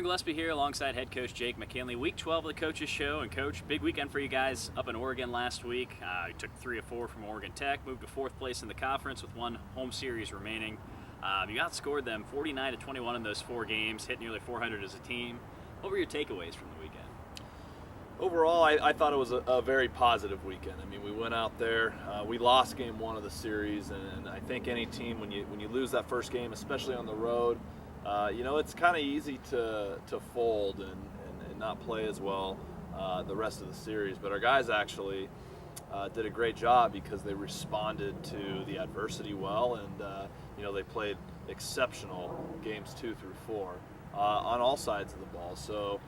Gillespie here alongside head coach Jake McKinley. Week 12 of the Coaches Show. And Coach, big weekend for you guys up in Oregon last week. You took 3 of 4 from Oregon Tech, moved to 4th place in the conference with 1 home series remaining. You outscored them 49-21 in those 4 games, hit nearly 400 as a team. What were your takeaways from the weekend? Overall, I thought it was a very positive weekend. I mean, we went out there, we lost game 1 of the series, and I think any team, when you lose that first game, especially on the road, it's kind of easy to fold and not play as well the rest of the series. But our guys actually did a great job because they responded to the adversity well, and they played exceptional games 2 through 4 on all sides of the ball. So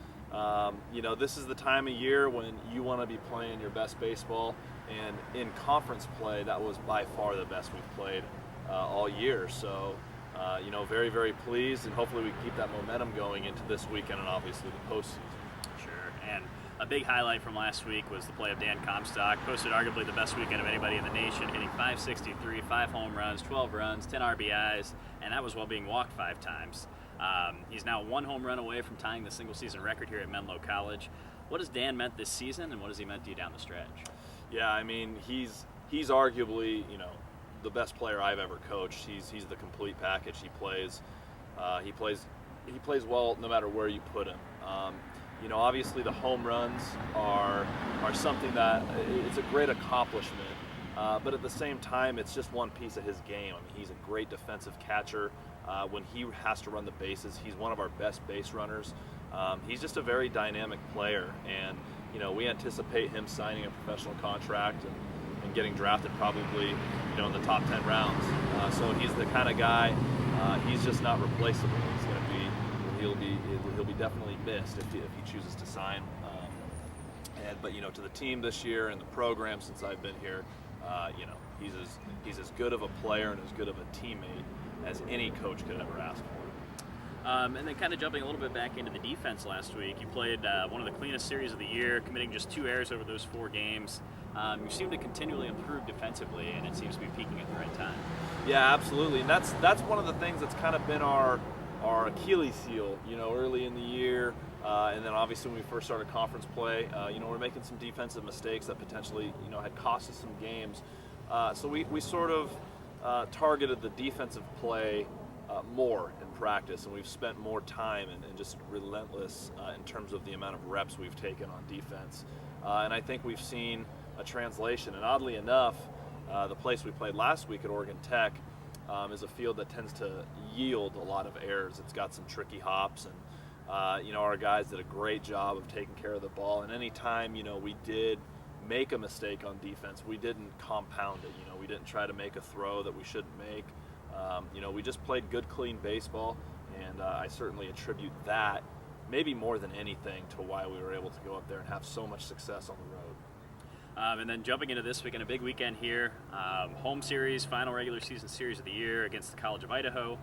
this is the time of year when you want to be playing your best baseball, and in conference play, that was by far the best we've played all year. So very, very pleased, and hopefully we can keep that momentum going into this weekend and obviously the postseason. Sure, and a big highlight from last week was the play of Dan Comstock. Posted arguably the best weekend of anybody in the nation, hitting .563, 5 home runs, 12 runs, 10 RBIs, and that was while being walked 5 times. He's now 1 home run away from tying the single-season record here at Menlo College. What has Dan meant this season, and what has he meant to you down the stretch? Yeah, I mean, he's arguably, the best player I've ever coached. He's the complete package. He plays well no matter where you put him. Obviously the home runs are something that it's a great accomplishment, but at the same time, it's just one piece of his game. I mean, he's a great defensive catcher. When he has to run the bases, he's one of our best base runners. He's just a very dynamic player, and we anticipate him signing a professional contract and getting drafted probably in the top 10 rounds. So he's the kind of guy. He's just not replaceable. He'll be definitely missed if he chooses to sign. But to the team this year and the program since I've been here, he's as good of a player and as good of a teammate as any coach could ever ask for. And then kind of jumping a little bit back into the defense last week, you played one of the cleanest series of the year, committing just 2 errors over those 4 games. You seem to continually improve defensively, and it seems to be peaking at the right time. Yeah, absolutely, and that's one of the things that's kind of been our Achilles heel, early in the year, and then obviously when we first started conference play, we're making some defensive mistakes that potentially, had cost us some games. So we sort of targeted the defensive play more in practice, and we've spent more time and just relentless in terms of the amount of reps we've taken on defense. And I think we've seen a translation, and oddly enough, the place we played last week at Oregon Tech is a field that tends to yield a lot of errors. It's got some tricky hops, and our guys did a great job of taking care of the ball. And any time we did make a mistake on defense, we didn't compound it. We didn't try to make a throw that we shouldn't make. We just played good, clean baseball, and I certainly attribute that, maybe more than anything, to why we were able to go up there and have so much success on the road. And then jumping into this weekend, a big weekend here, home series, final regular season series of the year against the College of Idaho.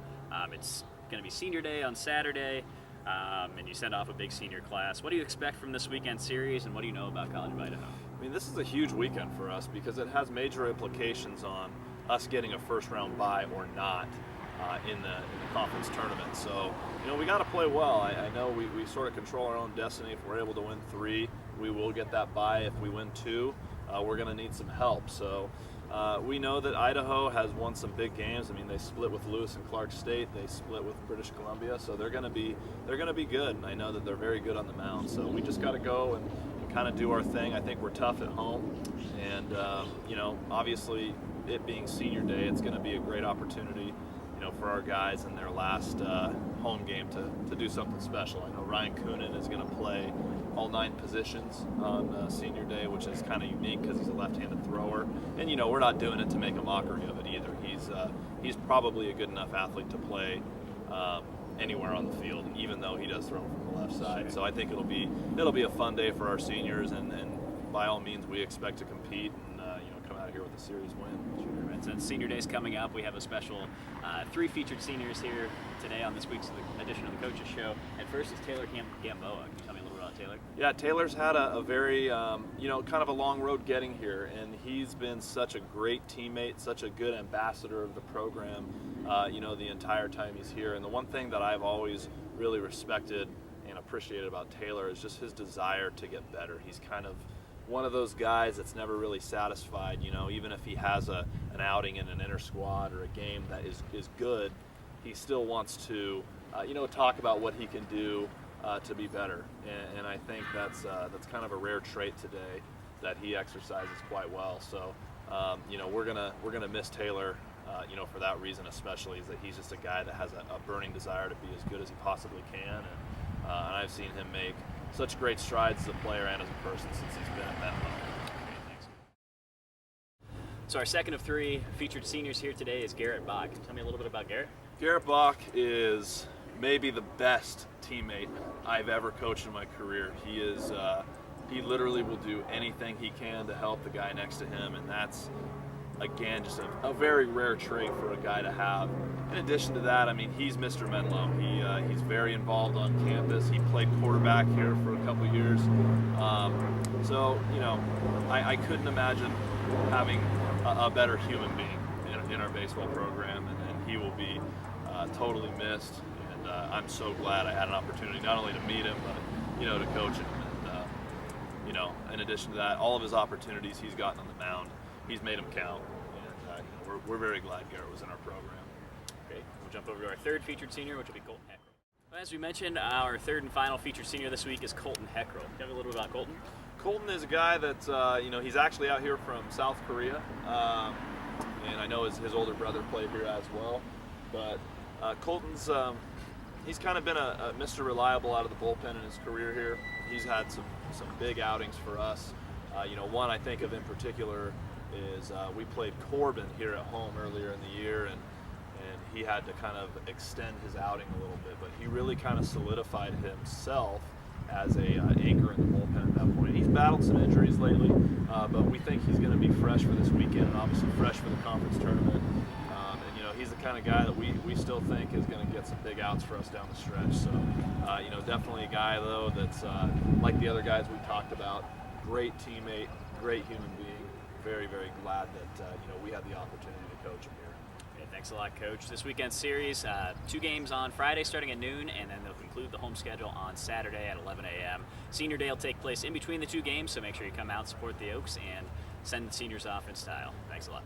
It's going to be senior day on Saturday, and you send off a big senior class. What do you expect from this weekend series, and what do you know about College of Idaho? I mean, this is a huge weekend for us because it has major implications on us getting a first-round bye or not in the conference tournament. So, we got to play well. I know we sort of control our own destiny. If we're able to win 3, we will get that bye. If we win 2, we're going to need some help. So we know that Idaho has won some big games. I mean, they split with Lewis and Clark State. They split with British Columbia. So they're going to be good. And I know that they're very good on the mound. So we just got to go and kind of do our thing. I think we're tough at home. And, obviously it being senior day, it's going to be a great opportunity, for our guys in their last home game to do something special. I know Ryan Coonan is going to play all 9 positions on senior day, which is kind of unique because he's a left-handed thrower. And we're not doing it to make a mockery of it either. He's probably a good enough athlete to play anywhere on the field, even though he does throw from the left side. So I think it'll be a fun day for our seniors, and by all means we expect to compete and come out here with a series win. Sure. And since senior day's coming up, we have a special 3 featured seniors here today on this week's edition of the Coaches Show. And first is Taylor Gamboa. Can you tell me a little bit about Taylor? Yeah, Taylor's had a very, kind of a long road getting here, and he's been such a great teammate, such a good ambassador of the program, the entire time he's here. And the one thing that I've always really respected and appreciated about Taylor is just his desire to get better. He's kind of one of those guys that's never really satisfied. Even if he has an outing in an inter squad or a game that is good, he still wants to talk about what he can do to be better. And I think that's kind of a rare trait today that he exercises quite well. So we're gonna miss Taylor. For that reason especially, is that he's just a guy that has a burning desire to be as good as he possibly can, and I've seen him make such great strides as a player and as a person since he's been at Menlo. So our second of three featured seniors here today is Garrett Bog. Tell me a little bit about Garrett. Garrett Bog is maybe the best teammate I've ever coached in my career. He literally will do anything he can to help the guy next to him, and that's, again, just a very rare trait for a guy to have. In addition to that, he's Mr. Menlo. He's very involved on campus. He played quarterback here for a couple years. I couldn't imagine having a better human being in our baseball program, and he will be totally missed. And I'm so glad I had an opportunity not only to meet him, but to coach him. And in addition to that, all of his opportunities he's gotten on the mound, he's made them count, and we're very glad Garrett was in our program. Great. We'll jump over to our third featured senior, which will be Colton Hecarim. Well, as we mentioned, our third and final featured senior this week is Colton Hecarim. Tell me a little bit about Colton. Colton is a guy that he's actually out here from South Korea, and I know his older brother played here as well. But Colton's he's kind of been a Mr. Reliable out of the bullpen in his career here. He's had some big outings for us. One I think of in particular is we played Corbin here at home earlier in the year, and he had to kind of extend his outing a little bit, but he really kind of solidified himself as a anchor in the bullpen at that point. He's battled some injuries lately, but we think he's going to be fresh for this weekend, and obviously fresh for the conference tournament. He's the kind of guy that we still think is going to get some big outs for us down the stretch. So, definitely a guy though that's like the other guys we talked about. Great teammate, great human being. Very, very glad that we had the opportunity to coach him here. Okay, thanks a lot, Coach. This weekend's series, 2 games on Friday starting at noon, and then they'll conclude the home schedule on Saturday at 11 a.m. Senior Day will take place in between the 2 games, so make sure you come out, support the Oaks, and send the seniors off in style. Thanks a lot.